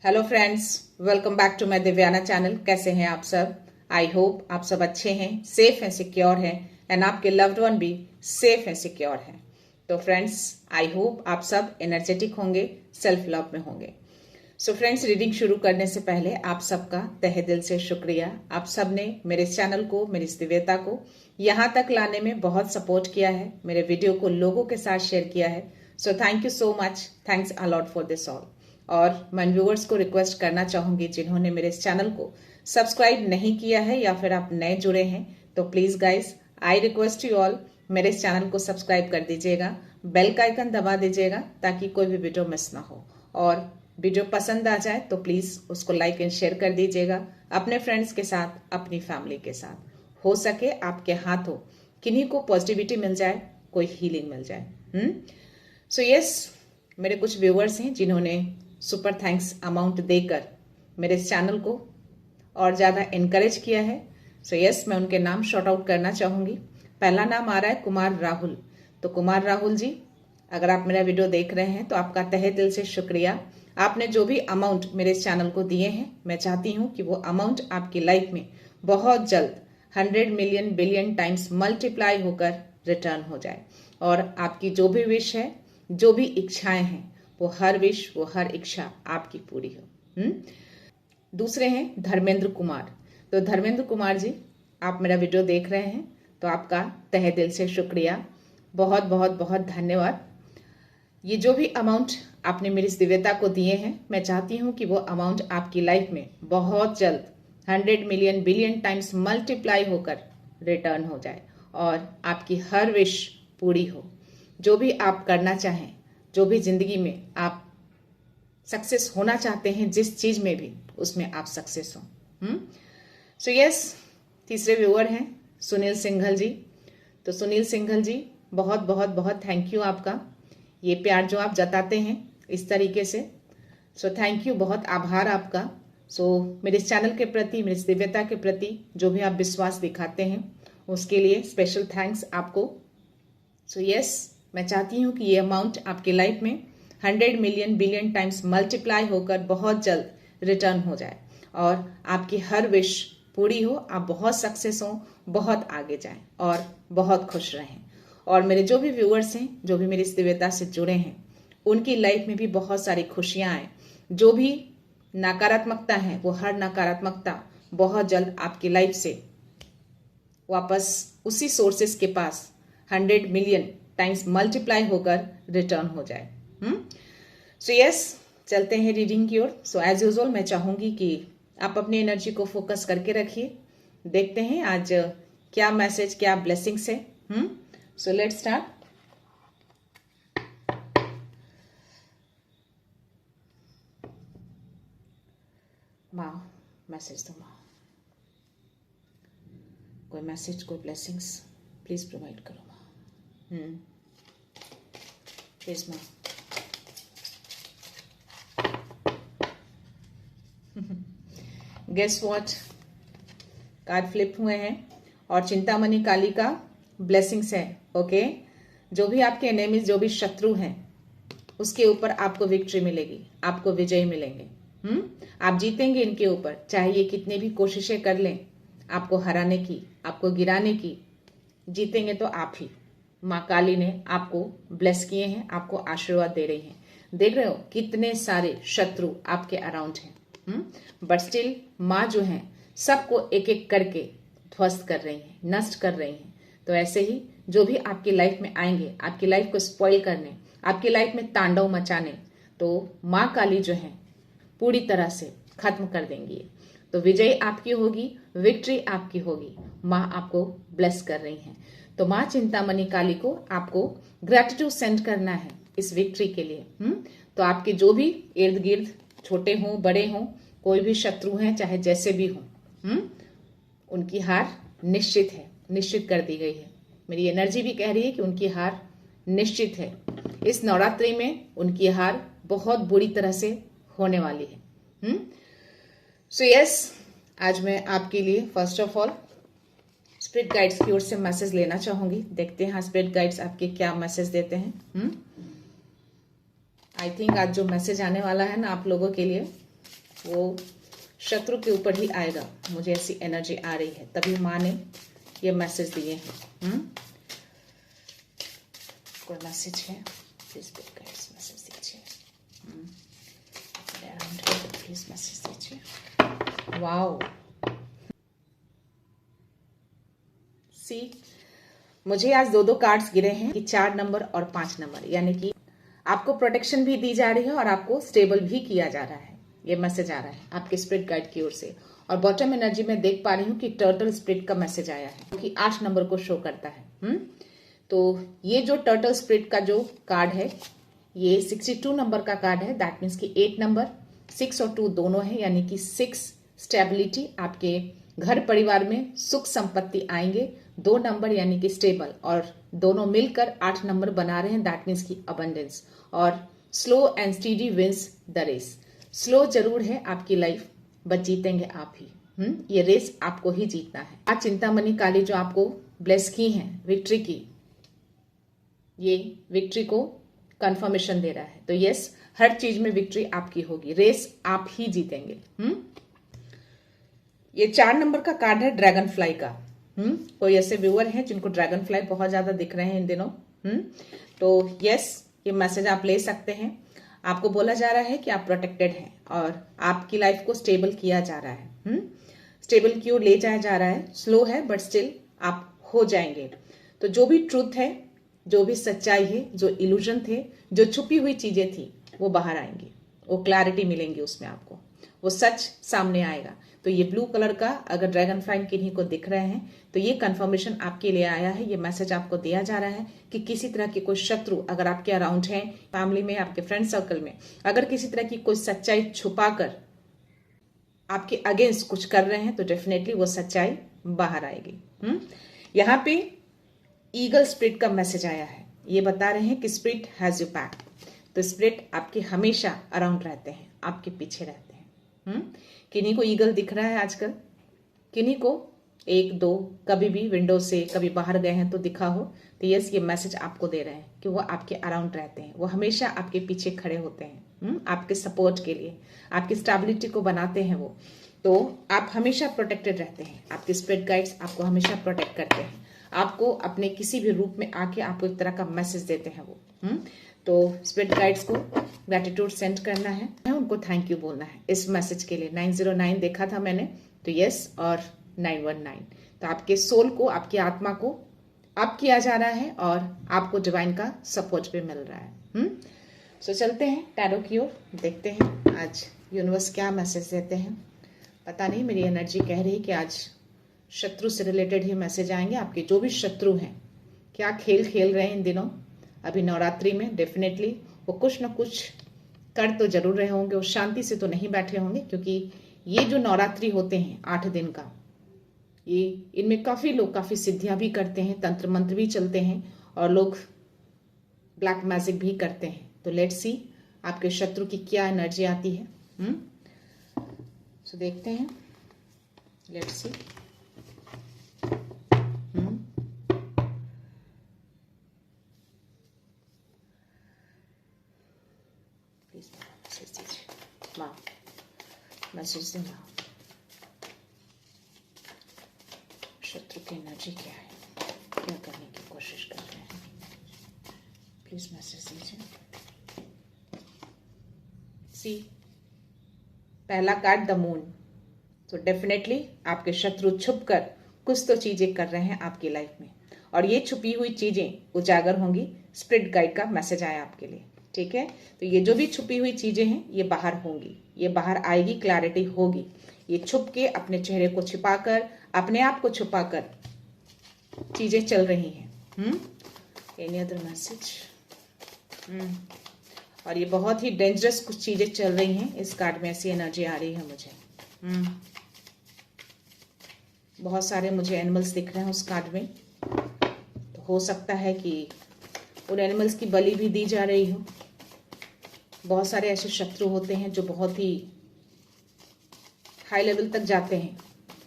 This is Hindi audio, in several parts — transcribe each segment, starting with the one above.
Hello friends, welcome back to my Divyana channel. कैसे हैं आप सब? आई होप आप सब अच्छे हैं, सेफ हैं, सिक्योर हैं एंड आपके लव्ड वन भी सेफ हैं, सिक्योर हैं। तो फ्रेंड्स, आई होप आप सब एनर्जेटिक होंगे, सेल्फ लव में होंगे। सो फ्रेंड्स, रीडिंग शुरू करने से पहले आप सबका तहे दिल से शुक्रिया। आप सब ने मेरे चैनल को, मेरी इस दिव्यता को यहाँ तक लाने में बहुत सपोर्ट किया है, मेरे वीडियो को लोगों के साथ शेयर किया है। So thank you so much, thanks a lot for this all. और मैं व्यूअर्स को रिक्वेस्ट करना चाहूंगी जिन्होंने मेरे इस चैनल को सब्सक्राइब नहीं किया है या फिर आप नए जुड़े हैं, तो please guys, I request you all, मेरे इस चैनल को सब्सक्राइब कर दीजिएगा, बेल का आइकन दबा दीजिएगा ताकि कोई भी वीडियो मिस ना हो। और वीडियो पसंद आ जाए तो प्लीज उसको लाइक एंड शेयर कर दीजिएगा अपने फ्रेंड्स के साथ, अपनी फैमिली के साथ। हो सके आपके हाथों किन्हीं को पॉजिटिविटी मिल जाए, कोई हीलिंग मिल जाए। सो यस, मेरे कुछ व्यूअर्स हैं जिन्होंने सुपर थैंक्स अमाउंट देकर मेरे इस चैनल को और ज्यादा एनकरेज किया है। सो यस, मैं उनके नाम शॉर्ट आउट करना चाहूंगी। पहला नाम आ रहा है कुमार राहुल। तो कुमार राहुल जी, अगर आप मेरा वीडियो देख रहे हैं तो आपका तहे दिल से शुक्रिया। आपने जो भी अमाउंट मेरे इस चैनल को दिए हैं, मैं चाहती हूँ कि वो अमाउंट आपकी लाइफ में बहुत जल्द 100 मिलियन बिलियन टाइम्स मल्टीप्लाई होकर रिटर्न हो जाए और आपकी जो भी विश है, जो भी इच्छाएं हैं, वो हर विश, वो हर इच्छा आपकी पूरी हो। दूसरे हैं धर्मेंद्र कुमार। तो धर्मेंद्र कुमार जी, आप मेरा वीडियो देख रहे हैं तो आपका तहे दिल से शुक्रिया, बहुत बहुत बहुत धन्यवाद। ये जो भी अमाउंट आपने मेरी इस दिव्यता को दिए हैं, मैं चाहती हूँ कि वो अमाउंट आपकी लाइफ में बहुत जल्द 100 मिलियन बिलियन टाइम्स मल्टीप्लाई होकर रिटर्न हो जाए और आपकी हर विश पूरी हो। जो भी आप करना चाहें, जो भी जिंदगी में आप सक्सेस होना चाहते हैं, जिस चीज में भी, उसमें आप सक्सेस हो। सो यस, तीसरे व्यूअर हैं सुनील सिंघल जी। तो सुनील सिंघल जी, बहुत बहुत बहुत थैंक यू आपका, ये प्यार जो आप जताते हैं इस तरीके से। सो थैंक यू, बहुत आभार आपका। सो मेरे इस चैनल के प्रति, मेरी इस दिव्यता के प्रति जो भी आप विश्वास दिखाते हैं, उसके लिए स्पेशल थैंक्स आपको। सो यस, मैं चाहती हूँ कि ये अमाउंट आपकी लाइफ में 100 मिलियन बिलियन टाइम्स मल्टीप्लाई होकर बहुत जल्द रिटर्न हो जाए और आपकी हर विश पूरी हो, आप बहुत सक्सेस हो, बहुत आगे जाएं और बहुत खुश रहें। और मेरे जो भी व्यूअर्स हैं, जो भी मेरी इस दिव्यता से जुड़े हैं, उनकी लाइफ में भी बहुत सारी खुशियां आए। जो भी नकारात्मकता है, वो हर नकारात्मकता बहुत जल्द आपकी लाइफ से वापस उसी सोर्सेस के पास 100 मिलियन टाइम्स मल्टीप्लाई होकर रिटर्न हो जाए। सो यस, चलते हैं रीडिंग की ओर। सो एज यूजुअल मैं चाहूंगी कि आप अपनी एनर्जी को फोकस करके रखिए। देखते हैं आज क्या मैसेज, क्या ब्लेसिंग्स है। So let's start. माँ, मैसेज दो माँ, कोई मैसेज, कोई ब्लेसिंग्स प्लीज प्रोवाइड करो माँ। प्लीज माँ। गेस व्हाट, कार्ड फ्लिप हुए हैं और चिंतामणि काली का ब्लेसिंग्स है। ओके, जो भी आपके एनिमीज, जो भी शत्रु हैं, उसके ऊपर आपको विक्ट्री मिलेगी, आपको विजय मिलेंगे। आप जीतेंगे इनके ऊपर, चाहे ये कितनी भी कोशिशें कर लें आपको हराने की, आपको गिराने की, जीतेंगे तो आप ही। माँ काली ने आपको ब्लेस किए हैं, आपको आशीर्वाद दे रही हैं। देख रहे हो कितने सारे शत्रु आपके अराउंड हैं, बट स्टिल माँ जो है सबको एक एक करके ध्वस्त कर रही है, नष्ट कर रही है। तो ऐसे ही जो भी आपकी लाइफ में आएंगे, आपकी लाइफ को स्पॉइल करने, आपकी लाइफ में तांडव मचाने, तो माँ काली जो है पूरी तरह से खत्म कर देंगी। तो विजय आपकी होगी, विक्ट्री आपकी होगी। माँ आपको ब्लेस कर रही हैं। तो माँ चिंतामणि काली को आपको ग्रेटिट्यूड सेंड करना है इस विक्ट्री के लिए। तो आपके जो भी इर्द गिर्द, छोटे हों बड़े हों, कोई भी शत्रु हैं, चाहे जैसे भी हों, उनकी हार निश्चित है, निश्चित कर दी गई है। मेरी एनर्जी भी कह रही है कि उनकी हार निश्चित है। इस नवरात्रि में उनकी हार बहुत बुरी तरह से होने वाली है। सो यस, आज मैं आपके लिए first of all spirit guides की ओर से मैसेज लेना चाहूंगी। देखते हैं स्पिरिट गाइड्स आपके क्या मैसेज देते हैं। आई थिंक आज जो मैसेज आने वाला है ना आप लोगों के लिए, वो शत्रु के ऊपर ही आएगा, मुझे ऐसी एनर्जी आ रही है। तभी माँ ने ये मैसेज दिए हैं। कोई मैसेज है प्लीज मैसेज दीजिए। प्लीज मैसेज दीजिए। वाओ, सी मुझे आज दो कार्ड्स गिरे हैं कि 4 नंबर और 5 नंबर, यानी कि आपको प्रोटेक्शन भी दी जा रही है और आपको स्टेबल भी किया जा रहा है। ये मैसेज आ रहा है आपके स्पिरिट गाइड की ओर से। और बॉटम एनर्जी में देख पा रही हूँ कि टर्टल स्पिरिट का मैसेज आया है, कि 8 नंबर को शो करता है। तो ये जो टर्टल स्पिरिट का जो कार्ड है, ये 62 नंबर का कार्ड है। दैट मीन्स कि 8 नंबर 6 और 2 दोनों है, यानी कि 6 स्टेबिलिटी, आपके घर परिवार में सुख संपत्ति आएंगे। 2 नंबर यानी कि स्टेबल, और दोनों मिलकर 8 नंबर बना रहे हैं। दैट मीन्स की अबंडेंस। और slow and steady wins the race. Slow जरूर है आपकी लाइफ, बट जीतेंगे आप ही। ये रेस आपको ही जीतना है। आज चिंतामणि काली जो आपको ब्लेस की है विक्ट्री की, ये विक्ट्री को कंफर्मेशन दे रहा है। तो यस, हर चीज में विक्ट्री आपकी होगी, रेस आप ही जीतेंगे। ये 4 नंबर का कार्ड है ड्रैगन फ्लाई का। कोई ऐसे व्यूअर हैं जिनको ड्रैगन फ्लाई बहुत ज्यादा दिख रहे हैं इन दिनों। तो यस, ये मैसेज आप ले सकते हैं। आपको बोला जा रहा है कि आप प्रोटेक्टेड हैं और आपकी लाइफ को स्टेबल किया जा रहा है। स्टेबल की ओर ले जाया जा रहा है। स्लो है बट स्टिल आप हो जाएंगे। तो जो भी ट्रूथ है, जो भी सच्चाई है, जो इल्यूजन थे, जो छुपी हुई चीजें थी, वो बाहर आएंगी। वो क्लैरिटी मिलेंगी उसमें आपको, वो सच सामने आएगा। तो ये ब्लू कलर का अगर ड्रैगन फ्लाई किन्हीं को दिख रहे हैं तो ये कंफर्मेशन आपके लिए आया है। ये मैसेज आपको दिया जा रहा है कि किसी तरह की कोई शत्रु अगर आपके अराउंड है, फैमिली में, आपके फ्रेंड सर्कल में, अगर किसी तरह की कोई सच्चाई छुपाकर आपके अगेंस्ट कुछ कर रहे हैं तो डेफिनेटली वो सच्चाई बाहर आएगी। यहाँ पे ईगल स्पिरिट का मैसेज आया है। ये बता रहे हैं कि स्पिरिट हैज यू बैक। तो स्पिरिट आपके हमेशा अराउंड रहते हैं, आपके पीछे रहते हैं। किन्हीं को ईगल दिख रहा है आजकल, किन्हीं को 1-2 कभी भी विंडो से कभी बाहर गए हैं तो दिखा हो। तो यस, ये मैसेज आपको दे रहे हैं कि वो आपके अराउंड रहते हैं, वो हमेशा आपके पीछे खड़े होते हैं, आपके सपोर्ट के लिए, आपकी स्टेबिलिटी को बनाते हैं वो। तो आप हमेशा प्रोटेक्टेड रहते हैं। आपके स्पिरिट गाइड्स आपको हमेशा प्रोटेक्ट करते हैं। आपको अपने किसी भी रूप में आके आपको एक तरह का मैसेज देते हैं वो। तो स्पिरिट गाइड्स को ग्रेटिट्यूड सेंड करना है, उनको थैंक यू बोलना है इस मैसेज के लिए। 909 देखा था मैंने, तो यस, और 919। तो आपके सोल को, आपकी आत्मा को अप किया जा रहा है और आपको डिवाइन का सपोर्ट भी मिल रहा है। सो चलते हैं टैरो की ओर, देखते हैं आज यूनिवर्स क्या मैसेज देते हैं। पता नहीं, मेरी एनर्जी कह रही है कि आज शत्रु से रिलेटेड ही मैसेज आएंगे। आपके जो भी शत्रु हैं, क्या खेल खेल रहे हैं इन दिनों, अभी नवरात्रि में, डेफिनेटली वो कुछ न कुछ कर तो जरूर रहे होंगे। वो शांति से तो नहीं बैठे होंगे, क्योंकि ये जो नवरात्रि होते हैं 8 दिन का, ये इनमें काफी लोग काफी सिद्धियां भी करते हैं, तंत्र मंत्र भी चलते हैं और लोग ब्लैक मैजिक भी करते हैं। तो लेट्स सी आपके शत्रु की क्या एनर्जी आती है। सो देखते हैं, लेट्स सी। मैसेज देना, शत्रु की एनर्जी क्या है, क्या करने की कोशिश कर रहे हैं, प्लीज मैसेज दीजिए। सी, पहला कार्ड द मून। तो डेफिनेटली आपके शत्रु छुपकर कुछ तो चीजें कर रहे हैं आपकी लाइफ में, और ये छुपी हुई चीजें उजागर होंगी। स्पिरिट गाइड का मैसेज आया आपके लिए, ठीक है। तो ये जो भी छुपी हुई चीजें हैं ये बाहर होंगी, ये बाहर आएगी, क्लैरिटी होगी। ये छुप के अपने चेहरे को छिपाकर, अपने आप को छुपाकर चीजें चल रही हैं। Any other message? और ये बहुत ही डेंजरस कुछ चीजें चल रही हैं। इस कार्ड में ऐसी एनर्जी आ रही है मुझे। बहुत सारे मुझे एनिमल्स दिख रहे हैं उस कार्ड में। तो हो सकता है कि उन एनिमल्स की बलि भी दी जा रही हो। बहुत सारे ऐसे शत्रु होते हैं जो बहुत ही हाई लेवल तक जाते हैं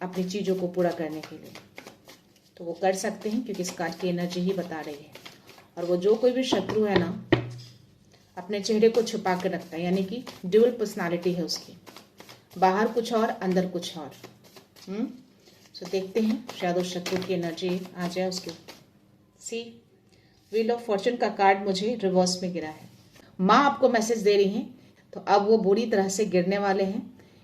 अपनी चीजों को पूरा करने के लिए। तो वो कर सकते हैं, क्योंकि इस कार्ड की एनर्जी ही बता रही है। और वो जो कोई भी शत्रु है ना, अपने चेहरे को छुपा कर रखता है, यानी कि ड्यूअल पर्सनालिटी है उसकी। बाहर कुछ और, अंदर कुछ और। सो देखते हैं, शायद उस शत्रु की एनर्जी आ जाए उसके। सी, व्हील ऑफ फॉर्चून का कार्ड मुझे रिवर्स में गिरा है। माँ आपको मैसेज दे रही हैं, तो अब वो बुरी तरह से गिरने वाले हैं,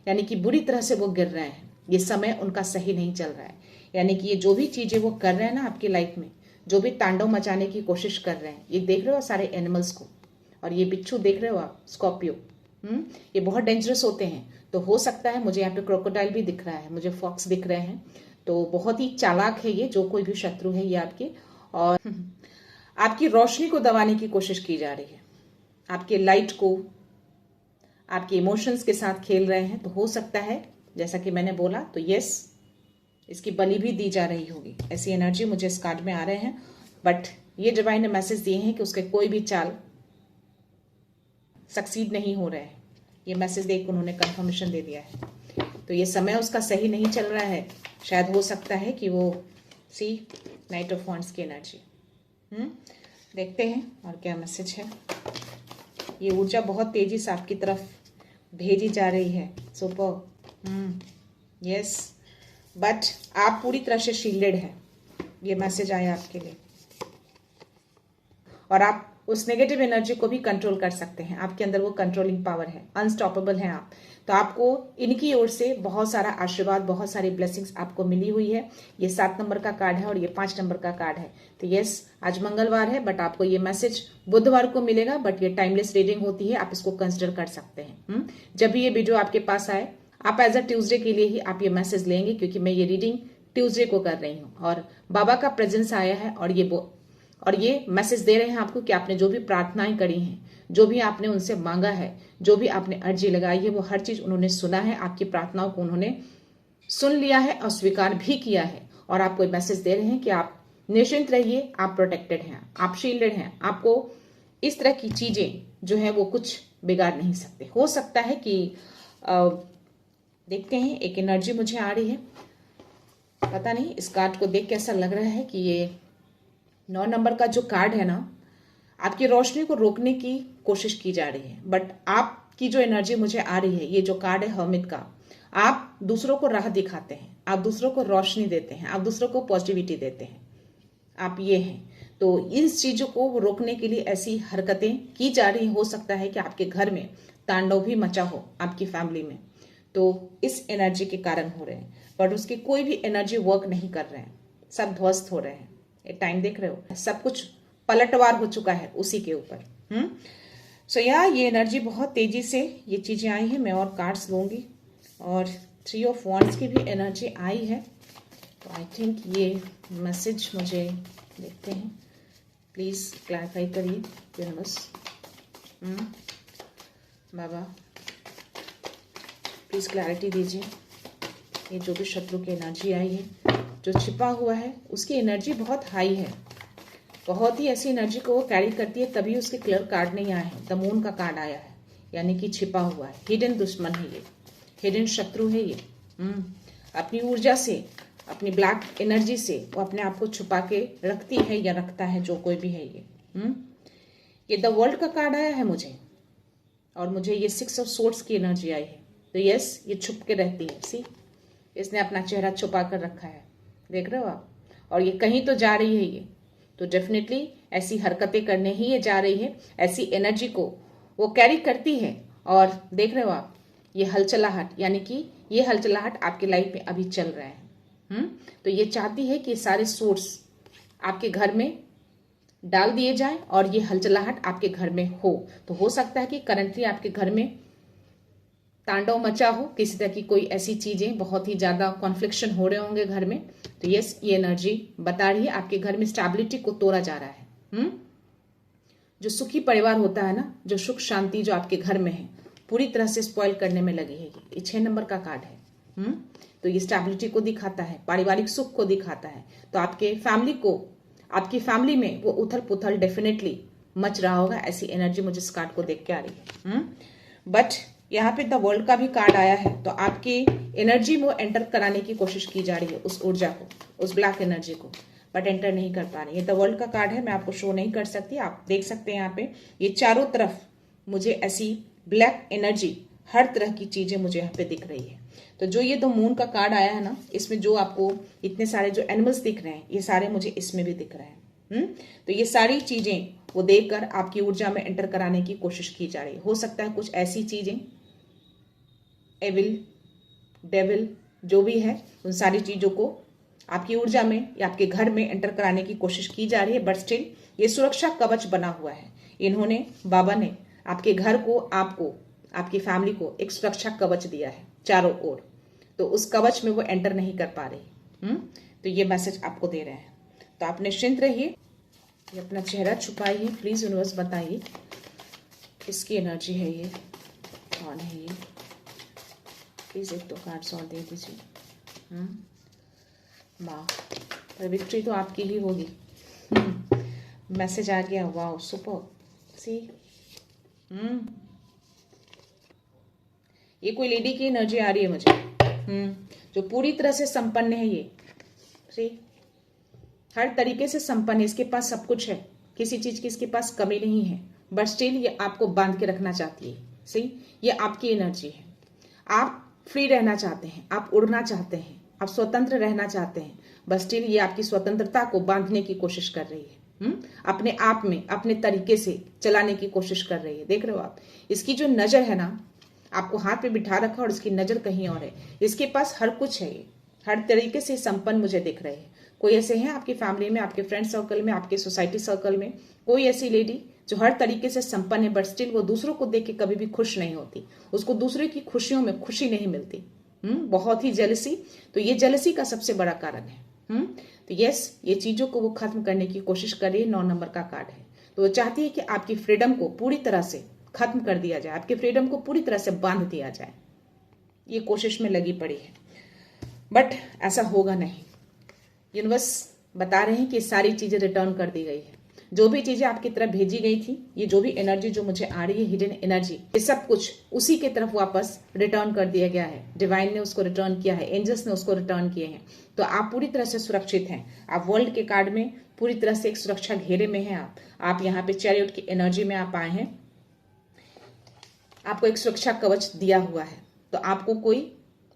यानी कि बुरी तरह से वो गिर रहे हैं। ये समय उनका सही नहीं चल रहा है, यानी कि ये जो भी चीजें वो कर रहे हैं ना आपकी लाइफ में, जो भी तांडव मचाने की कोशिश कर रहे हैं, ये देख रहे हो सारे एनिमल्स को, और ये बिच्छू देख रहे हो आप, स्कॉर्पियो, ये बहुत डेंजरस होते हैं। तो हो सकता है, मुझे यहाँ पे क्रोकोडाइल भी दिख रहा है, मुझे फॉक्स दिख रहे हैं, तो बहुत ही चालाक है ये, जो कोई भी शत्रु है ये आपके, और आपकी रोशनी को दबाने की कोशिश की जा रही है, आपके लाइट को, आपके इमोशंस के साथ खेल रहे हैं। तो हो सकता है, जैसा कि मैंने बोला, तो यस, इसकी बलि भी दी जा रही होगी, ऐसी एनर्जी मुझे इस कार्ड में आ रहे हैं। बट ये डिवाइन ने मैसेज दिए हैं कि उसके कोई भी चाल सक्सीड नहीं हो रहे हैं। ये मैसेज देख उन्होंने कंफर्मेशन दे दिया है, तो ये समय उसका सही नहीं चल रहा है। शायद हो सकता है कि वो, सी, नाइट ऑफ वॉन्ड्स की एनर्जी, देखते हैं और क्या मैसेज है। ये ऊर्जा बहुत तेजी से आपकी तरफ भेजी जा रही है। सुपर, यस, बट आप पूरी तरह से शील्डेड है, ये मैसेज आया आपके लिए, और आप उस नेगेटिव एनर्जी को भी कंट्रोल कर सकते हैं। आपके अंदर वो कंट्रोलिंग पावर है, अनस्टॉपेबल हैं आप। तो आपको इनकी ओर से बहुत सारा आशीर्वाद, बहुत सारी ब्लेसिंग्स आपको मिली हुई है। ये 7 नंबर का कार्ड है और ये 5 नंबर का कार्ड है। तो यस, आज मंगलवार है, बट आपको ये मैसेज बुधवार को मिलेगा, बट ये टाइमलेस रीडिंग होती है, आप इसको कंसिडर कर सकते हैं। जब भी ये वीडियो आपके पास आए, आप एज अ ट्यूसडे के लिए ही आप ये मैसेज लेंगे, क्योंकि मैं ये रीडिंग ट्यूसडे को कर रही हूँ, और बाबा का प्रेजेंस आया है, और ये मैसेज दे रहे हैं आपको कि आपने जो भी प्रार्थनाएं करी हैं, जो भी आपने उनसे मांगा है, जो भी आपने अर्जी लगाई है, वो हर चीज उन्होंने सुना है। आपकी प्रार्थनाओं को उन्होंने सुन लिया है और स्वीकार भी किया है, और आपको मैसेज दे रहे हैं कि आप निश्चिंत रहिए, आप प्रोटेक्टेड हैं, आप शील्डेड हैं, आपको इस तरह की चीजें जो है वो कुछ बिगाड़ नहीं सकते। हो सकता है कि देखते हैं, एक एनर्जी मुझे आ रही है, पता नहीं इस कार्ड को देख के ऐसा लग रहा है कि ये 9 नंबर का जो कार्ड है ना, आपकी रोशनी को रोकने की कोशिश की जा रही है। बट आपकी जो एनर्जी मुझे आ रही है, ये जो कार्ड है हर्मिट का, आप दूसरों को राह दिखाते हैं, आप दूसरों को रोशनी देते हैं, आप दूसरों को पॉजिटिविटी देते हैं, आप ये हैं। तो इस चीजों को रोकने के लिए ऐसी हरकतें की जा रही। हो सकता है कि आपके घर में तांडव भी मचा हो, आपकी फैमिली में, तो इस एनर्जी के कारण हो रहे हैं, बट उसकी कोई भी एनर्जी वर्क नहीं कर रहे हैं, सब ध्वस्त हो रहे हैं। ये टाइम देख रहे हो, सब कुछ पलटवार हो चुका है उसी के ऊपर। सो ये एनर्जी बहुत तेजी से ये चीजें आई हैं। मैं और कार्ड्स लूंगी, और 3 ऑफ वॉन्ड्स की भी एनर्जी आई है। तो आई थिंक ये मैसेज मुझे, देखते हैं, प्लीज क्लैरिफाई करिए यूनिवर्स। बाबा प्लीज क्लैरिटी दीजिए। ये जो भी शत्रु की एनर्जी आई है, जो छिपा हुआ है, उसकी एनर्जी बहुत हाई है, बहुत ही ऐसी एनर्जी को वो कैरी करती है, तभी उसके क्लियर कार्ड नहीं आए हैं। द मून का कार्ड आया है, यानी कि छिपा हुआ है, हिडन दुश्मन है ये, हिडन शत्रु है ये। अपनी ऊर्जा से, अपनी ब्लैक एनर्जी से वो अपने आप को छुपा के रखती है या रखता है, जो कोई भी है ये द वर्ल्ड का कार्ड आया है मुझे, और मुझे ये 6 ऑफ सोर्ड्स की एनर्जी आई है। तो यस, ये छुप के रहती है। सी, इसने अपना चेहरा छुपा कर रखा है, देख रहे हो आप, और ये कहीं तो जा रही है ये, तो डेफिनेटली ऐसी हरकतें करने ही ये जा रही है, ऐसी एनर्जी को वो कैरी करती है। और देख रहे हो आप, ये हलचलाहट, यानी कि ये हलचलाहट आपके लाइफ में अभी चल रहा है। तो ये चाहती है कि सारे सोर्स आपके घर में डाल दिए जाएं और ये हलचलाहट आपके घर में हो। तो हो सकता है कि करंटली आपके घर में तांडव मचा हो, किसी तरह की कोई ऐसी चीजें, बहुत ही ज्यादा कॉन्फ्लिक्शन हो रहे होंगे घर में। तो यस, ये एनर्जी बता रही है आपके घर में स्टेबिलिटी को तोड़ा जा रहा है। जो सुखी परिवार होता है ना, जो सुख शांति जो आपके घर में है, पूरी तरह से स्पॉइल करने में लगी है। ये 6 नंबर का कार्ड है। तो ये स्टेबिलिटी को दिखाता है, पारिवारिक सुख को दिखाता है। तो आपके फैमिली को, आपकी फैमिली में वो उथल पुथल डेफिनेटली मच रहा होगा, ऐसी एनर्जी मुझे इस कार्ड को देख के आ रही है। बट यहाँ पे द वर्ल्ड का भी कार्ड आया है, तो आपकी एनर्जी में एंटर कराने की कोशिश की जा रही है, उस ऊर्जा को, उस ब्लैक एनर्जी को, बट एंटर नहीं कर पा रही है। द वर्ल्ड का कार्ड है, मैं आपको शो नहीं कर सकती, आप देख सकते हैं यहाँ पे। ये चारों तरफ मुझे ऐसी ब्लैक एनर्जी हर तरह की चीजें मुझे यहाँ पे दिख रही है। तो जो ये 2 मून का कार्ड आया है ना, इसमें जो आपको इतने सारे जो एनिमल्स दिख रहे हैं, ये सारे मुझे इसमें भी दिख रहे हैं। तो ये सारी चीजें वो देखकर आपकी ऊर्जा में एंटर कराने की कोशिश की जा रही है। हो सकता है कुछ ऐसी चीजें, एविल, डेविल, जो भी है, उन सारी चीजों को आपकी ऊर्जा में या आपके घर में एंटर कराने की कोशिश की जा रही है, बट स्टिल ये सुरक्षा कवच बना हुआ है। इन्होंने, बाबा ने आपके घर को, आपको, आपकी फैमिली को एक सुरक्षा कवच दिया है चारों ओर। तो उस कवच में वो एंटर नहीं कर पा रही। तो ये मैसेज आपको दे रहे हैं। तो आप निश्चिंत रहिए, ये अपना चेहरा छुपाइए, प्लीज यूनिवर्स बताइए किसकी एनर्जी है ये, कौन है ये, प्लीज 1-2 कार्ड्स और दे दीजिए। वाह, पर विक्ट्री तो आपकी ही होगी। मैसेज आ गया, वाह सुपर। सी ये कोई लेडी की एनर्जी आ रही है मुझे, जो पूरी तरह से संपन्न है। ये सी हर तरीके से संपन्न है, इसके पास सब कुछ है, किसी चीज की इसके पास कमी नहीं है, बट स्टिल ये आपको बांध के रखना चाहती है। सी ये आपकी एनर्जी है। आप फ्री रहना चाहते हैं, आप उड़ना चाहते हैं, आप स्वतंत्र रहना चाहते हैं, बट स्टिल ये आपकी स्वतंत्रता को बांधने की कोशिश कर रही है। अपने आप में अपने तरीके से चलाने की कोशिश कर रही है। देख रहे हो आप, इसकी जो नजर है ना, आपको हाथ पे बिठा रखा और इसकी नजर कहीं और है। इसके पास हर कुछ है, ये हर तरीके से संपन्न मुझे दिख रहे हैं। कोई ऐसे हैं आपकी फैमिली में, आपके फ्रेंड सर्कल में, आपके सोसाइटी सर्कल में, कोई ऐसी लेडी जो हर तरीके से संपन्न है, बट स्टिल वो दूसरों को देख के कभी भी खुश नहीं होती, उसको दूसरे की खुशियों में खुशी नहीं मिलती। बहुत ही जेलसी। तो ये जेलसी का सबसे बड़ा कारण है। तो यस, ये चीजों को वो खत्म करने की कोशिश कर रही है। 9 नंबर का कार्ड है। तो वो चाहती है कि आपकी फ्रीडम को पूरी तरह से खत्म कर दिया जाए, आपके फ्रीडम को पूरी तरह से बांध दिया जाए। ये कोशिश में लगी पड़ी है, बट ऐसा होगा नहीं। यूनिवर्स बता रहे हैं कि सारी चीजें रिटर्न कर दी गई है। जो भी चीजें आपकी तरफ भेजी गई थी, ये जो भी एनर्जी जो मुझे आ रही है, हिडन एनर्जी, ये सब कुछ उसी के तरफ वापस रिटर्न कर दिया गया है। डिवाइन ने उसको रिटर्न किया है, एंजल्स ने उसको रिटर्न किए हैं। तो आप पूरी तरह से सुरक्षित हैं। आप वर्ल्ड के कार्ड में पूरी तरह से एक सुरक्षा घेरे में हैं। आप यहाँ पे चैरियट की एनर्जी में आप आए हैं। आपको एक सुरक्षा कवच दिया हुआ है, तो आपको कोई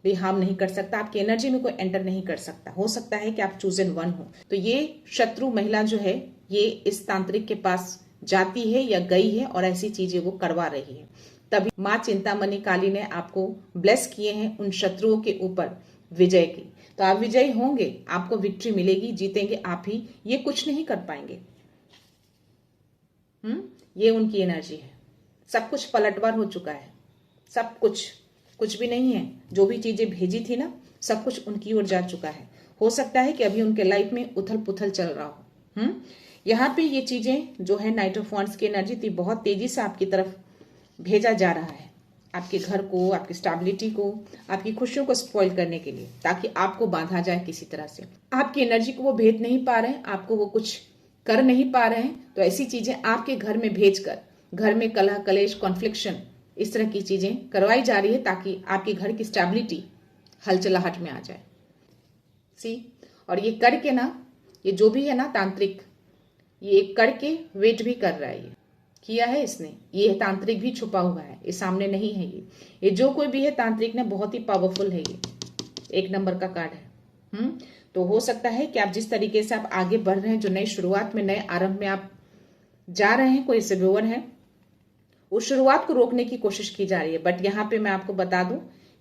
भी हार्म नहीं कर सकता, आपकी एनर्जी में कोई एंटर नहीं कर सकता। हो सकता है कि आप चूजन 1 हो। तो ये शत्रु महिला जो है, ये इस तांत्रिक के पास जाती है या गई है और ऐसी चीजें वो करवा रही है। तभी माँ चिंतामणि काली ने आपको ब्लेस किए हैं उन शत्रुओं के ऊपर विजय की। तो आप विजयी होंगे, आपको विक्ट्री मिलेगी, जीतेंगे आप ही, ये कुछ नहीं कर पाएंगे। ये उनकी एनर्जी है। सब कुछ पलटवार हो चुका है, सब कुछ भी नहीं है। जो भी चीजें भेजी थी ना, सब कुछ उनकी ओर जा चुका है। हो सकता है कि अभी उनके लाइफ में उथल पुथल चल रहा हो। यहाँ पे ये चीजें जो है, नाइट ऑफ वांड्स की एनर्जी थी, बहुत तेजी से आपकी तरफ भेजा जा रहा है, आपके घर को, आपकी स्टेबिलिटी को, आपकी खुशियों को स्पॉइल करने के लिए, ताकि आपको बांधा जाए किसी तरह से। आपकी एनर्जी को वो भेज नहीं पा रहे हैं, आपको वो कुछ कर नहीं पा रहे हैं। तो ऐसी चीजें आपके घर में भेजकर घर में कलह, कलेश, कॉन्फ्लिक्शन, इस तरह की चीजें करवाई जा रही है, ताकि आपके घर की स्टेबिलिटी हलचलाहट में आ जाए। सी, और ये करके ना, ये जो भी है ना तांत्रिक, ये करके वेट भी कर रहा है। ये किया है इसने, ये तांत्रिक भी छुपा हुआ है, ये सामने नहीं है। ये जो कोई भी है तांत्रिक ने, बहुत ही पावरफुल है। ये 1 नंबर का कार्ड है। तो हो सकता है कि आप जिस तरीके से आप आगे बढ़ रहे हैं, जो नई शुरुआत में, नए आरंभ में आप जा रहे हैं, कोई सिविवर है, उस शुरुआत को रोकने की कोशिश की जा रही है। बट यहाँ पे मैं आपको बता दूं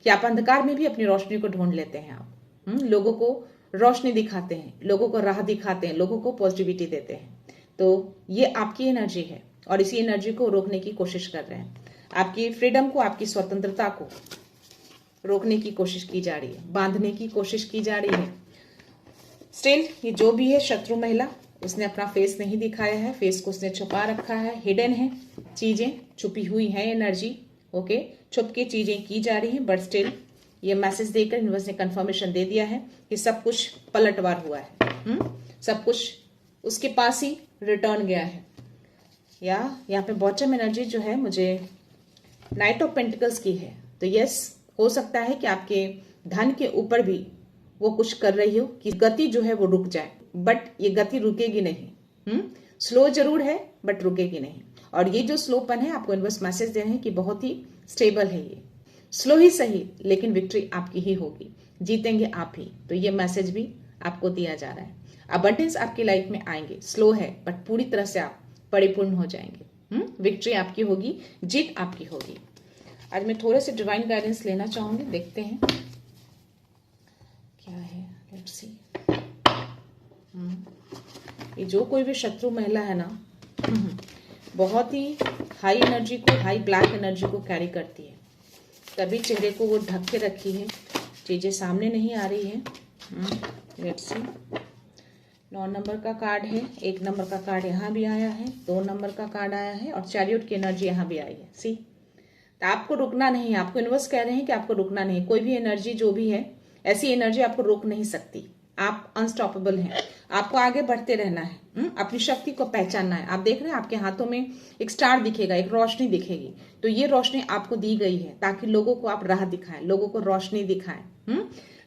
कि आप अंधकार में भी अपनी रोशनी को ढूंढ लेते हैं। आप लोगों को रोशनी दिखाते हैं, लोगों को राह दिखाते हैं, लोगों को पॉजिटिविटी देते हैं। तो ये आपकी एनर्जी है और इसी एनर्जी को रोकने की कोशिश कर रहे हैं। आपकी फ्रीडम को, आपकी स्वतंत्रता को रोकने की कोशिश की जा रही है, बांधने की कोशिश की जा रही है। स्टिल ये जो भी है शत्रु महिला, उसने अपना फेस नहीं दिखाया है, फेस को उसने छुपा रखा है, हिडन है, चीजें छुपी हुई है, एनर्जी ओके, छुप के चीजें की जा रही हैं। बट स्टिल ये मैसेज देकर यूनिवर्स ने कंफर्मेशन दे दिया है कि सब कुछ पलटवार हुआ है। सब कुछ उसके पास ही रिटर्न गया है। या यहाँ पे बॉटम एनर्जी जो है मुझे नाइट ऑफ पेंटिकल्स की है। तो यस, हो सकता है कि आपके धन के ऊपर भी वो कुछ कर रही हो कि गति जो है वो रुक जाए, बट ये गति रुकेगी नहीं। स्लो जरूर है बट रुकेगी नहीं। और ये जो स्लोपन है, आपको यूनिवर्स मैसेज दे रहे हैं कि बहुत ही स्टेबल है, स्लो ही सही, लेकिन विक्ट्री आपकी ही होगी, जीतेंगे आप ही। तो ये मैसेज भी आपको दिया जा रहा है। अबंडेंस आपकी लाइफ में आएंगे, स्लो है बट पूरी तरह से आप परिपूर्ण हो जाएंगे। विक्ट्री आपकी होगी, जीत आपकी होगी। आज मैं थोड़े से डिवाइन गाइडेंस लेना चाहूंगी, देखते हैं क्या है। Let's see. ये जो कोई भी शत्रु महिला है ना, बहुत ही हाई एनर्जी को, हाई ब्लैक एनर्जी को कैरी करती है, तभी चेहरे को वो ढक के रखी है, चीजें सामने नहीं आ रही है। Let's see. 9 नंबर का कार्ड है, 1 नंबर का कार्ड यहाँ भी आया है, 2 नंबर का कार्ड आया है और चैरियट की एनर्जी यहाँ भी आई है। सी, तो आपको रुकना नहीं है। आपको यूनिवर्स कह रहे हैं कि आपको रुकना नहीं। कोई भी एनर्जी जो भी है, ऐसी एनर्जी आपको रोक नहीं सकती। आप अनस्टॉपेबल हैं। आपको आगे बढ़ते रहना है, अपनी शक्ति को पहचानना है। आप देख रहे हैं आपके हाथों में एक स्टार दिखेगा, एक रोशनी दिखेगी। तो ये रोशनी आपको दी गई है ताकि लोगों को आप राह दिखाएं, लोगों को रोशनी दिखाएं,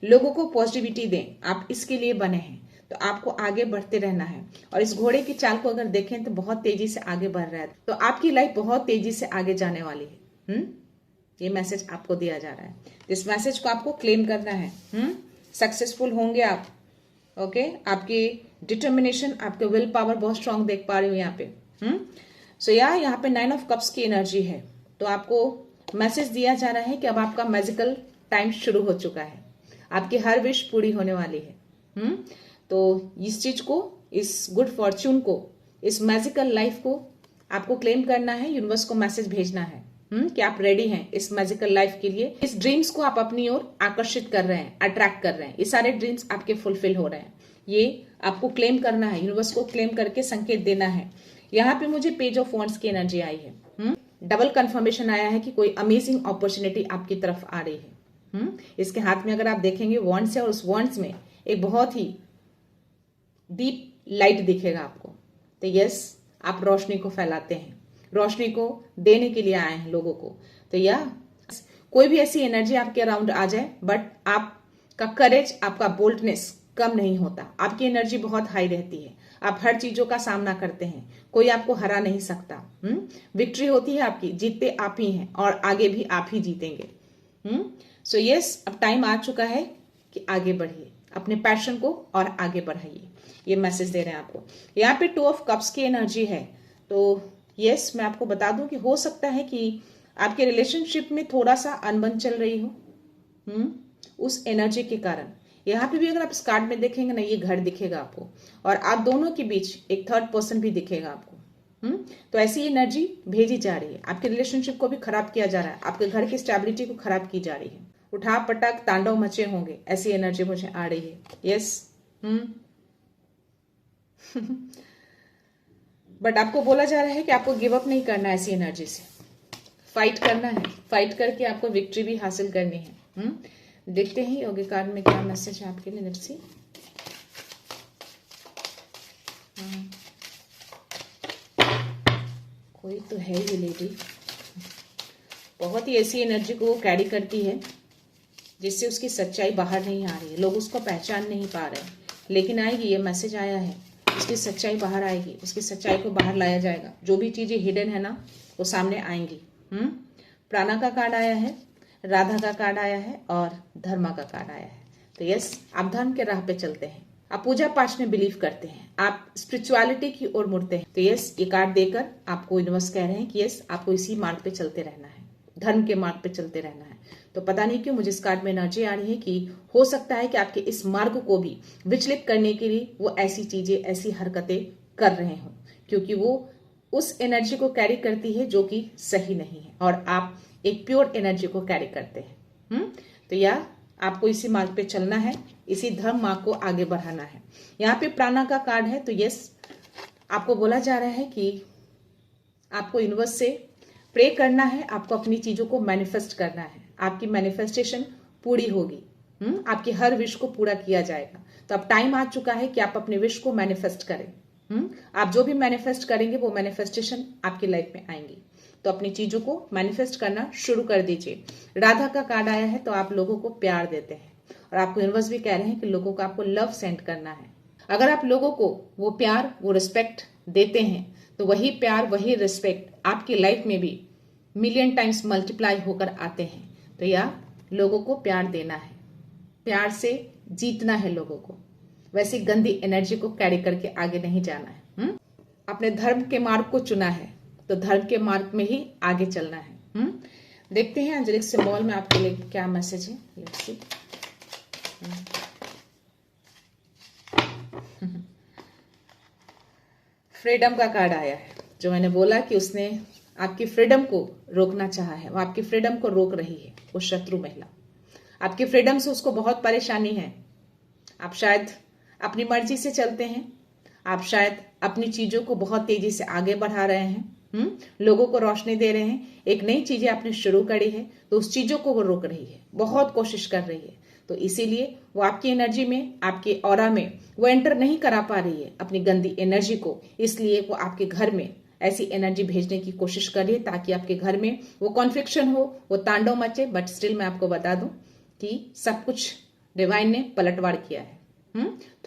लोगों को पॉजिटिविटी दें। आप इसके लिए बने हैं। तो आपको आगे बढ़ते रहना है। और इस घोड़े की चाल को अगर देखें तो बहुत तेजी से आगे बढ़ रहा है। तो आपकी लाइफ बहुत तेजी से आगे जाने वाली है। ये मैसेज आपको दिया जा रहा है। इस मैसेज को आपको क्लेम करना है। सक्सेसफुल होंगे आप। ओके, आपकी डिटर्मिनेशन, आपके विल पावर बहुत स्ट्रांग देख पा रही हूँ यहाँ पे। सो यहाँ पे 9 ऑफ कप्स की एनर्जी है। तो आपको मैसेज दिया जा रहा है कि अब आपका मैजिकल टाइम शुरू हो चुका है। आपकी हर विश पूरी होने वाली है। तो इस चीज को, इस गुड फॉर्च्यून को, इस मैजिकल लाइफ को आपको क्लेम करना है। यूनिवर्स को मैसेज भेजना है कि आप रेडी हैं इस मैजिकल लाइफ के लिए। इस ड्रीम्स को आप अपनी ओर आकर्षित कर रहे हैं, अट्रैक्ट कर रहे हैं। ये सारे ड्रीम्स आपके फुलफिल हो रहे हैं। ये आपको क्लेम करना है, यूनिवर्स को क्लेम करके संकेत देना है। यहाँ पे मुझे पेज ऑफ वॉन्ड्स की एनर्जी आई है। डबल कंफर्मेशन आया है कि कोई अमेजिंग अपॉर्चुनिटी आपकी तरफ आ रही है। इसके हाथ में अगर आप देखेंगे वॉन्ड्स है और उस वॉन्ड्स में एक बहुत ही डीप लाइट दिखेगा आपको। तो यस, आप रोशनी को फैलाते हैं, रोशनी को देने के लिए आए हैं लोगों को। तो कोई भी ऐसी एनर्जी आपके अराउंड आ जाए, बट आपका करेज, आपका बोल्डनेस कम नहीं होता। आपकी एनर्जी बहुत हाई रहती है। आप हर चीजों का सामना करते हैं, कोई आपको हरा नहीं सकता। विक्ट्री होती है आपकी, जीतते आप ही हैं और आगे भी आप ही जीतेंगे। सो यस, अब टाइम आ चुका है कि आगे बढ़िए, अपने पैशन को और आगे बढ़ाइए। ये मैसेज दे रहे हैं आपको। यहाँ पे 2 ऑफ कप्स की एनर्जी है। तो यस, मैं आपको बता दूं कि हो सकता है कि आपके रिलेशनशिप में थोड़ा सा अनबन चल रही हो उस एनर्जी के कारण। यहाँ पे भी अगर आप इस कार्ड में देखेंगे ना, ये घर दिखेगा आपको और आप दोनों के बीच एक थर्ड पर्सन भी दिखेगा आपको। तो ऐसी एनर्जी भेजी जा रही है। आपके रिलेशनशिप को भी खराब किया जा रहा है, आपके घर की स्टेबिलिटी को खराब की जा रही है। उठा पटक तांडव मचे होंगे, ऐसी एनर्जी मुझे आ रही है। यस। बट आपको बोला जा रहा है कि आपको गिव अप नहीं करना है, ऐसी एनर्जी से फाइट करना है। फाइट करके आपको विक्ट्री भी हासिल करनी है। देखते हैं योगी कार्ड में क्या मैसेज है आपके लिए। Let's see. कोई तो है ये लेडी, बहुत ही ऐसी एनर्जी को वो कैरी करती है जिससे उसकी सच्चाई बाहर नहीं आ रही है। लोग उसको पहचान नहीं पा रहे, लेकिन आएगी। ये मैसेज आया है, उसकी सच्चाई बाहर आएगी, उसकी सच्चाई को बाहर लाया जाएगा। जो भी चीजें हिडन है ना, वो सामने आएंगी। प्राणा का कार्ड आया है, राधा का कार्ड आया है और धर्मा का कार्ड आया है। तो यस, आप धर्म के राह पे चलते हैं, आप पूजा पाठ में बिलीव करते हैं, आप स्पिरिचुअलिटी की ओर मुड़ते हैं। तो यस, ये कार्ड देकर आपको यूनिवर्स कह रहे हैं कि यस, आपको इसी मार्ग पे चलते रहना है, धर्म के मार्ग पे चलते रहना है। तो पता नहीं क्यों मुझे इस कार्ड में एनर्जी आ रही है कि हो सकता है कि आपके इस मार्ग को भी विचलित करने के लिए वो ऐसी चीजें, ऐसी हरकतें कर रहे हों, क्योंकि वो उस एनर्जी को कैरी करती है जो कि सही नहीं है और आप एक प्योर एनर्जी को कैरी करते हैं। तो आपको इसी मार्ग पे चलना है, इसी धर्म मार्ग को आगे बढ़ाना है। यहाँ पे प्राणा का कार्ड है। तो यस, आपको बोला जा रहा है कि आपको यूनिवर्स से प्रे करना है, आपको अपनी चीजों को मैनिफेस्ट करना है। आपकी मैनिफेस्टेशन पूरी होगी। आपकी हर विश को पूरा किया जाएगा। तो अब टाइम आ चुका है कि आप अपने विश को मैनिफेस्ट करें। आप जो भी मैनिफेस्ट करेंगे वो मैनिफेस्टेशन आपकी लाइफ में आएंगी। तो अपनी चीजों को मैनिफेस्ट करना शुरू कर दीजिए। राधा का कार्ड आया है, तो आप लोगों को प्यार देते हैं और आपको यूनिवर्स भी कह रहे हैं कि लोगों को आपको लव सेंड करना है। अगर आप लोगों को वो प्यार, वो रिस्पेक्ट देते हैं, तो वही प्यार, वही रिस्पेक्ट आपकी लाइफ में भी मिलियन टाइम्स मल्टीप्लाई होकर आते हैं। तो या लोगों को प्यार देना है, प्यार से जीतना है लोगों को, वैसी गंदी एनर्जी को कैरी करके आगे नहीं जाना है। अपने धर्म के मार्ग को चुना है तो धर्म के मार्ग में ही आगे चलना है। देखते हैं एंजेलिक सिंबल में आपके लिए क्या मैसेज है। Let's see. फ्रीडम का कार्ड आया है। जो मैंने बोला कि उसने आपकी फ्रीडम को रोकना चाहा है, वो आपकी फ्रीडम को रोक रही है, वो शत्रु महिला। आपकी फ्रीडम से उसको बहुत परेशानी है। आप शायद अपनी मर्जी से चलते हैं, आप शायद अपनी चीजों को बहुत तेजी से आगे बढ़ा रहे हैं, लोगों को रोशनी दे रहे हैं, एक नई चीजें आपने शुरू करी है, तो उस चीजों को वो रोक रही है, बहुत कोशिश कर रही है। तो इसीलिए वो आपकी एनर्जी में, आपके ऑरा में वो एंटर नहीं करा पा रही है अपनी गंदी एनर्जी को। इसलिए वो आपके घर में ऐसी एनर्जी भेजने की कोशिश कर रही है ताकि आपके घर में वो कॉन्फ्लिक्शन हो, वो तांडव मचे। बट स्टिल मैं आपको बता दूं कि सब कुछ डिवाइन ने पलटवार किया है।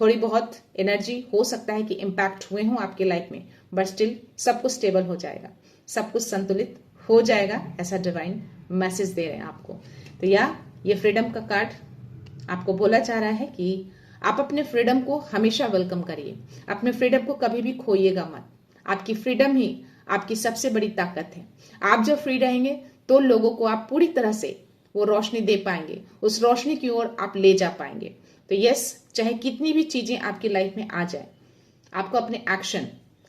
थोड़ी बहुत एनर्जी हो सकता है कि इम्पैक्ट हुए हों आपके लाइफ में, बट स्टिल सब कुछ स्टेबल हो जाएगा, सब कुछ संतुलित हो जाएगा, ऐसा डिवाइन मैसेज दे रहे हैं आपको। तो ये फ्रीडम का कार्ड आपको बोला जा रहा है कि आप अपने फ्रीडम को हमेशा वेलकम करिए, अपने फ्रीडम को कभी भी खोइएगा मत। आपकी फ्रीडम ही आपकी सबसे बड़ी ताकत है। आप जब फ्री रहेंगे तो लोगों को आप पूरी तरह से वो रोशनी दे पाएंगे, उस रोशनी की ओर आप ले जा पाएंगे। तो यस, चाहे कितनी भी चीजें आपकी लाइफ में आ जाए, आपको अपने एक्शन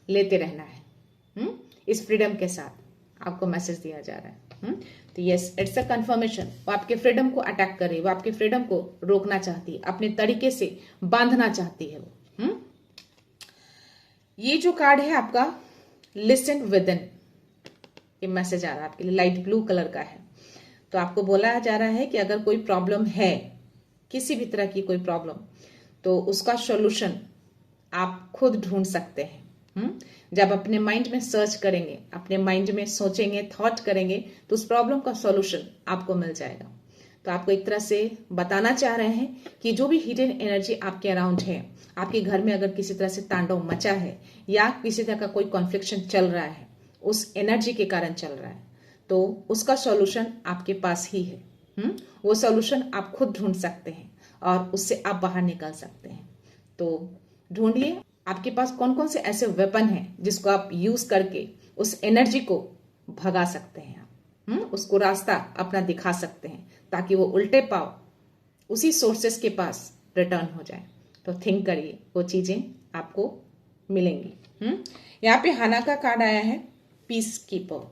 लेते रहना है। इस फ्रीडम के साथ आपको मैसेज दिया जा रहा है। तो यस, इट्स अ कंफर्मेशन। वो आपके फ्रीडम को अटैक कर रही है, वो आपके फ्रीडम को रोकना चाहती है, अपने तरीके से बांधना चाहती है वो। ये जो कार्ड है आपका लिसन विदिन, ये मैसेज आ रहा है आपके लिए, लाइट ब्लू कलर का है। तो आपको बोला जा रहा है कि अगर कोई प्रॉब्लम है, किसी भी तरह की कोई प्रॉब्लम, तो उसका सॉल्यूशन आप खुद ढूंढ सकते हैं। जब अपने माइंड में सर्च करेंगे, अपने माइंड में सोचेंगे, थॉट करेंगे, तो उस प्रॉब्लम का सॉल्यूशन आपको मिल जाएगा। तो आपको एक तरह से बताना चाह रहे हैं कि जो भी हिडन एनर्जी आपके अराउंड है, आपके घर में अगर किसी तरह से तांडव मचा है या किसी तरह का कोई कॉन्फ्लिक्शन चल रहा है, उस एनर्जी के कारण चल रहा है, तो उसका सॉल्यूशन आपके पास ही है। वो सॉल्यूशन आप खुद ढूंढ सकते हैं और उससे आप बाहर निकल सकते हैं। तो ढूंढिए आपके पास कौन कौन से ऐसे वेपन हैं जिसको आप यूज करके उस एनर्जी को भगा सकते हैं, आप उसको रास्ता अपना दिखा सकते हैं ताकि वो उल्टे पाव उसी सोर्सेस के पास रिटर्न हो जाए। तो थिंक करिए, वो चीजें आपको मिलेंगी। यहाँ पे हाना का कार्ड आया है, पीस कीपर।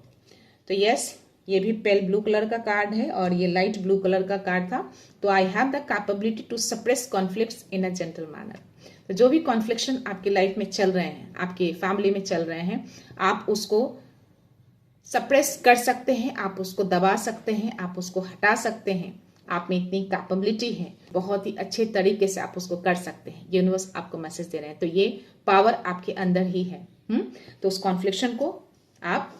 तो यस, ये भी पेल ब्लू कलर का कार्ड है और ये लाइट ब्लू कलर का कार्ड था। तो I have the capability to suppress conflicts in a gentle manner. तो जो भी कॉन्फ्लिक्शन आपकी लाइफ में चल रहे हैं, आपके फैमिली में चल रहे हैं, आप उसको सप्रेस कर सकते हैं, आप उसको दबा सकते हैं, आप उसको हटा सकते हैं। आप में इतनी कैपेबिलिटी है, बहुत ही अच्छे तरीके से आप उसको कर सकते हैं। यूनिवर्स आपको मैसेज दे रहे हैं, तो ये पावर आपके अंदर ही है। तो उस कॉन्फ्लिक्शन को आप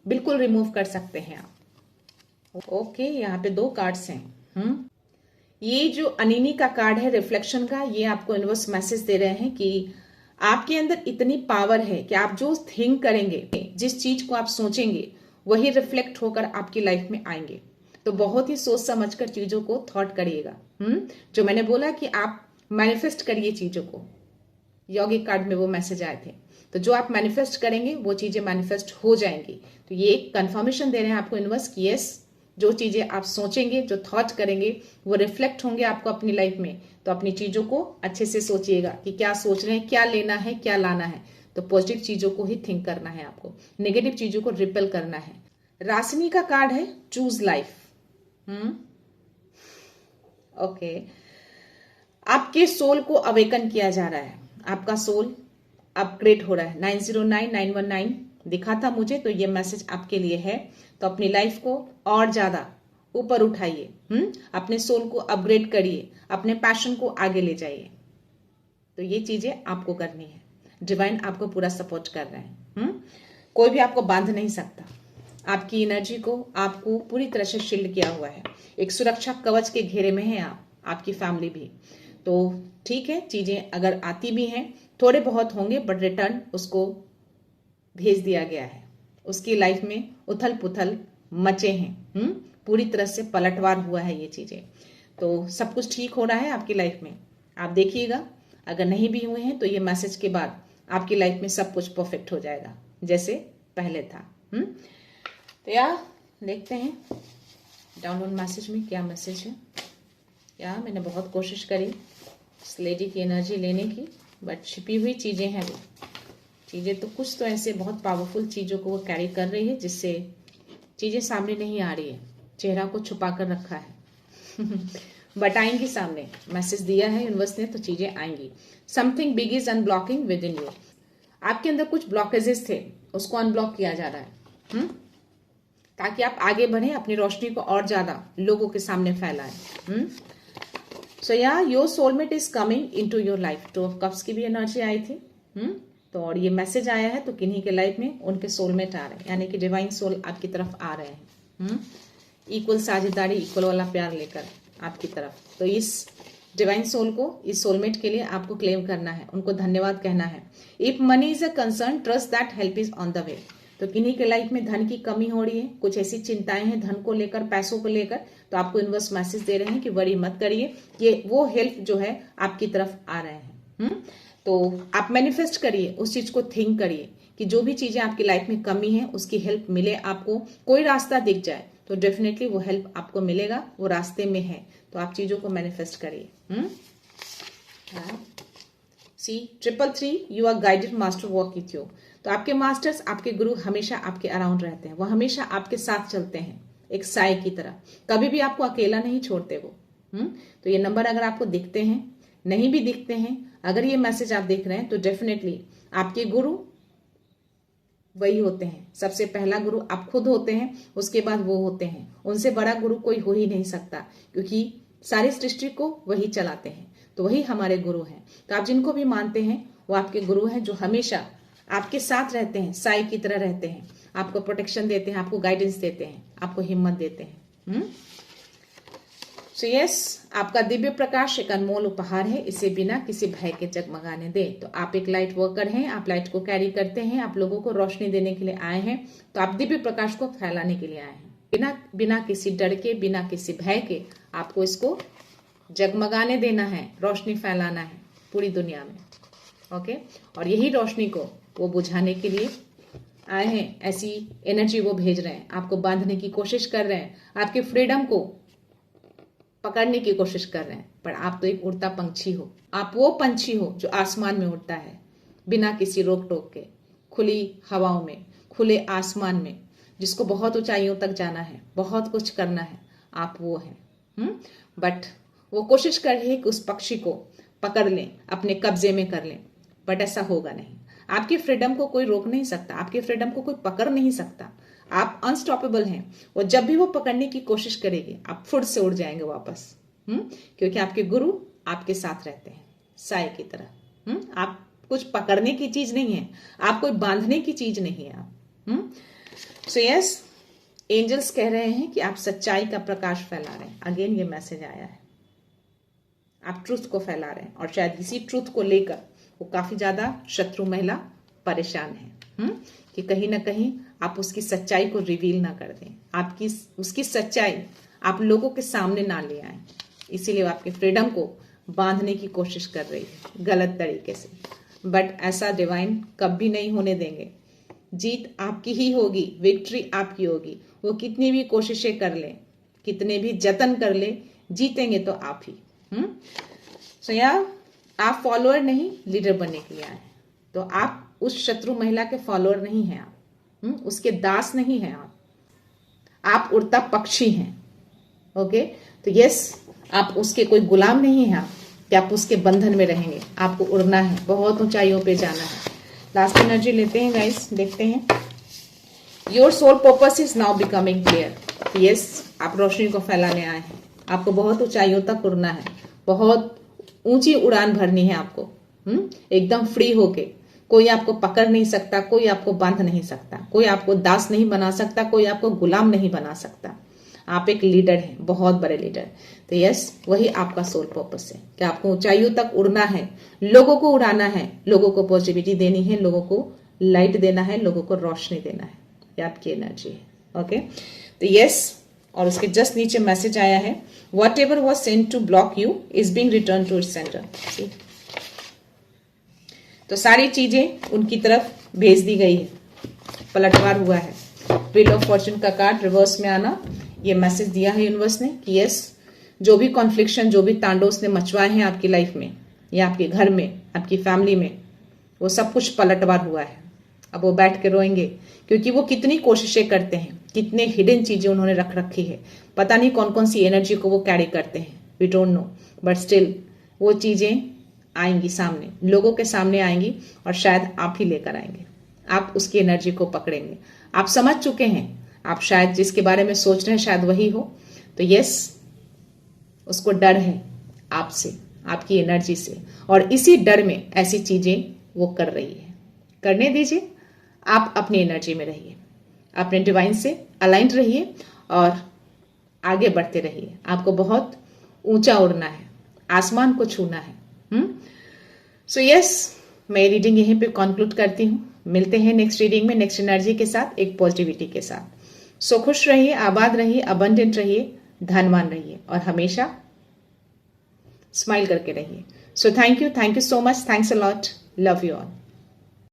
बिल्कुल रिमूव कर सकते हैं आप। ओके, यहाँ पे 2 कार्ड्स हैं। ये जो अनिनी का कार्ड है रिफ्लेक्शन का, ये आपको यूनिवर्स मैसेज दे रहे हैं कि आपके अंदर इतनी पावर है कि आप जो थिंक करेंगे, जिस चीज को आप सोचेंगे, वही रिफ्लेक्ट होकर आपकी लाइफ में आएंगे। तो बहुत ही सोच समझकर चीजों को थॉट करिएगा। जो मैंने बोला कि आप मैनिफेस्ट करिए चीजों को, यौगिक कार्ड में वो मैसेज आए थे। तो जो आप मैनिफेस्ट करेंगे वो चीजें मैनिफेस्ट हो जाएंगी। तो ये एक कंफर्मेशन दे रहे हैं आपको यूनिवर्स की यस, जो चीजें आप सोचेंगे, जो थॉट करेंगे, वो रिफ्लेक्ट होंगे आपको अपनी लाइफ में। तो अपनी चीजों को अच्छे से सोचिएगा कि क्या सोच रहे हैं, क्या लेना है, क्या लाना है। तो पॉजिटिव चीजों को ही थिंक करना है आपको, नेगेटिव चीजों को रिपेल करना है। राशि का कार्ड है चूज लाइफ। ओके, आपके सोल को अवेकन किया जा रहा है, आपका सोल अपग्रेड हो रहा है। 909919 दिखा था मुझे, तो ये मैसेज आपके लिए है। तो अपनी लाइफ को और ज्यादा ऊपर उठाइए, अपने सोल को अपग्रेड करिए, अपने पैशन को आगे ले जाइए। तो ये चीजें आपको करनी है, डिवाइन आपको पूरा सपोर्ट कर रहे हैं। कोई भी आपको बांध नहीं सकता, आपकी एनर्जी को आपको पूरी तरह से शील्ड किया हुआ है। एक सुरक्षा कवच के घेरे में है आप, आपकी फैमिली भी। तो ठीक है, चीजें अगर आती भी हैं, थोड़े बहुत होंगे, बट रिटर्न उसको भेज दिया गया है। उसकी लाइफ में उथल पुथल मचे हैं, पूरी तरह से पलटवार हुआ है ये चीजें। तो सब कुछ ठीक हो रहा है आपकी लाइफ में, आप देखिएगा। अगर नहीं भी हुए हैं तो ये मैसेज के बाद आपकी लाइफ में सब कुछ परफेक्ट हो जाएगा जैसे पहले था। तो यार देखते हैं डाउनलोड मैसेज में क्या मैसेज है। यार मैंने बहुत कोशिश करी इस लेडी की एनर्जी लेने की, बट छिपी हुई चीजें हैं वो चीजें, तो कुछ तो ऐसे बहुत पावरफुल चीजों को वो कैरी कर रही है जिससे चीजें सामने नहीं आ रही है, चेहरा को छुपा कर रखा है बट आएंगी सामने। मैसेज दिया है यूनिवर्स ने तो चीजें आएंगी। Something big is unblocking with in you. आपके अंदर कुछ ब्लॉकेजेस थे, उसको अनब्लॉक किया जा रहा है ताकि आप आगे बढ़े, अपनी रोशनी को और ज्यादा लोगों के सामने फैलाएं। सो या your soulmate is coming into your life. 2 of cups की भी एनर्जी आई थी। तो और ये मैसेज आया है तो किन्हीं के लाइफ में उनके सोलमेट आ रहे हैं, यानी कि डिवाइन सोल आपकी तरफ आ रहे हैं। इक्वल साझेदारी, इक्वल वाला प्यार लेकर आपकी तरफ। तो इस डिवाइन सोल को, इस सोलमेट के लिए आपको क्लेम करना है, उनको धन्यवाद कहना है। If money is a concern, trust that help is on the way. तो किन्हीं के लाइफ में धन की कमी हो रही है, कुछ ऐसी चिंताएं हैं धन को लेकर, पैसों को लेकर, तो आपको यूनिवर्स मैसेज दे रहे हैं कि वरी मत करिए, ये वो हेल्प जो है आपकी तरफ आ रहे हैं। तो आप मैनिफेस्ट करिए, उस चीज को थिंक करिए कि जो भी चीजें आपकी लाइफ में कमी है उसकी हेल्प मिले आपको। कोई रास्ता दिख जाए तो डेफिनेटली वो हेल्प आपको मिलेगा, वो रास्ते में है। तो आप चीजों को मैनिफेस्ट करिए। See 333 you are guided master walk with you. तो आपके मास्टर्स, आपके गुरु हमेशा आपके अराउंड रहते हैं, वो हमेशा आपके साथ चलते हैं एक साय की तरह, कभी भी आपको अकेला नहीं छोड़ते वो। तो ये नंबर अगर आपको दिखते हैं, नहीं भी दिखते हैं, अगर ये मैसेज आप देख रहे हैं तो डेफिनेटली आपके गुरु वही होते हैं। सबसे पहला गुरु आप खुद होते हैं, उसके बाद वो होते हैं। उनसे बड़ा गुरु कोई हो ही नहीं सकता, क्योंकि सारी सृष्टि को वही चलाते हैं। तो वही हमारे गुरु हैं। तो आप जिनको भी मानते हैं वो आपके गुरु हैं, जो हमेशा आपके साथ रहते हैं, साई की तरह रहते हैं, आपको प्रोटेक्शन देते हैं, आपको गाइडेंस देते हैं, आपको हिम्मत देते हैं। सो यस, आपका दिव्य प्रकाश एक अनमोल उपहार है, इसे बिना किसी भय के जगमगाने दे। तो आप एक लाइट वर्कर हैं, आप लाइट को कैरी करते हैं, आप लोगों को रोशनी देने के लिए आए हैं। तो आप दिव्य प्रकाश को फैलाने के लिए आए हैं, बिना किसी डर के, बिना किसी भय के आपको इसको जगमगाने देना है, रोशनी फैलाना है पूरी दुनिया में। ओके, और यही रोशनी को वो बुझाने के लिए आए हैं। ऐसी एनर्जी वो भेज रहे हैं, आपको बांधने की कोशिश कर रहे हैं, आपके फ्रीडम को पकड़ने की कोशिश कर रहे हैं। पर आप तो एक उड़ता पंछी हो, आप वो पंछी हो जो आसमान में उड़ता है बिना किसी रोक टोक के, खुली हवाओं में, खुले आसमान में, जिसको बहुत ऊंचाइयों तक जाना है, बहुत कुछ करना है, आप वो हैं। बट वो कोशिश कर रही है कि उस पक्षी को पकड़ लें, अपने कब्जे में कर लें, बट ऐसा होगा नहीं। आपकी फ्रीडम को कोई रोक नहीं सकता, आपकी फ्रीडम को कोई पकड़ नहीं सकता। आप अनस्टॉपेबल हैं। और जब भी वो पकड़ने की कोशिश करेगी, आप फुट से उड़ जाएंगे वापस। क्योंकि आपके गुरु आपके साथ रहते हैं साय की तरह। आप कुछ पकड़ने की चीज नहीं है, आप कोई बांधने की चीज नहीं है आप। सो यस, एंजल्स कह रहे हैं कि आप सच्चाई का प्रकाश फैला रहे हैं। अगेन ये मैसेज आया है, आप ट्रुथ को फैला रहे हैं, और शायद इसी ट्रुथ को लेकर वो काफी ज्यादा शत्रु महिला परेशान है कि कहीं ना कहीं आप उसकी सच्चाई को रिवील ना कर दें, आपकी उसकी सच्चाई आप लोगों के सामने ना ले आए। इसीलिए वो आपके फ्रीडम को बांधने की कोशिश कर रही है गलत तरीके से। बट ऐसा डिवाइन कभी नहीं होने देंगे। जीत आपकी ही होगी, विक्ट्री आपकी होगी। वो कितनी भी कोशिशें कर ले, कितने भी जतन कर ले, जीतेंगे तो आप ही। सो यार, आप फॉलोअर नहीं, लीडर बनने के लिए आए हैं। तो आप उस शत्रु महिला के फॉलोअर नहीं हैं, आप उसके दास नहीं हैं, आप उड़ता पक्षी हैं। ओके, तो यस, आप उसके कोई गुलाम नहीं हैं, आप कि आप उसके बंधन में रहेंगे। आपको उड़ना है, बहुत ऊंचाइयों पे जाना है। लास्ट एनर्जी लेते हैं गाइस, देखते हैं। Your soul purpose is now becoming clear. Yes, आप रोशनी को फैलाने आए हैं, आपको बहुत ऊंचाइयों तक उड़ना है, बहुत ऊंची उड़ान भरनी है आपको, एकदम फ्री होके। कोई आपको पकड़ नहीं सकता, कोई आपको बांध नहीं सकता, कोई आपको दास नहीं बना सकता, कोई आपको गुलाम नहीं बना सकता। आप एक लीडर हैं, बहुत बड़े लीडर। तो यस, वही आपका सोल पर्पस है कि आपको ऊंचाइयों तक उड़ना है, लोगों को उड़ाना है, लोगों को पॉजिटिविटी देनी है, लोगों को लाइट देना है, लोगों को रोशनी देना है। ये आपकी एनर्जी है। ओके, तो यस, और उसके जस्ट नीचे मैसेज आया है, whatever was sent to block you is being return to its centre. तो सारी चीजें उनकी तरफ भेज दी गई है, पलटवार हुआ है। व्हील ऑफ फॉर्चून का कार्ड रिवर्स में आना, ये मैसेज दिया है यूनिवर्स ने कि यस, जो भी कॉन्फ्लिक्शन, जो भी तांडव उसने मचवाए हैं आपकी लाइफ में या आपके घर में, आपकी फैमिली में, वो सब कुछ पलटवार हुआ है। अब वो बैठ के रोएंगे, क्योंकि वो कितनी कोशिशें करते हैं, कितने हिडन चीजें उन्होंने रख रखी है, पता नहीं कौन कौन सी एनर्जी को वो कैरी करते हैं, we don't know, but still वो चीजें आएंगी सामने, लोगों के सामने आएंगी और शायद आप ही लेकर आएंगे। आप उसकी एनर्जी को पकड़ेंगे। आप समझ चुके हैं, आप शायद जिसके बारे में सोच रहे हैं शायद वही हो। तो यस, उसको डर है आपसे, आपकी एनर्जी से, और इसी डर में ऐसी चीजें वो कर रही है। करने दीजिए, आप अपनी एनर्जी में रहिए, अपने डिवाइन से अलाइंड रहिए और आगे बढ़ते रहिए। आपको बहुत ऊंचा उड़ना है, आसमान को छूना है। सो यस, मैं रीडिंग यहीं पे कंक्लूड करती हूँ। मिलते हैं नेक्स्ट रीडिंग में, नेक्स्ट एनर्जी के साथ, एक पॉजिटिविटी के साथ। सो खुश रहिए, आबाद रहिए, अबंडेंट रहिए, धनवान रहिए और हमेशा स्माइल करके रहिए। So thank you so much, thanks a lot, love you all.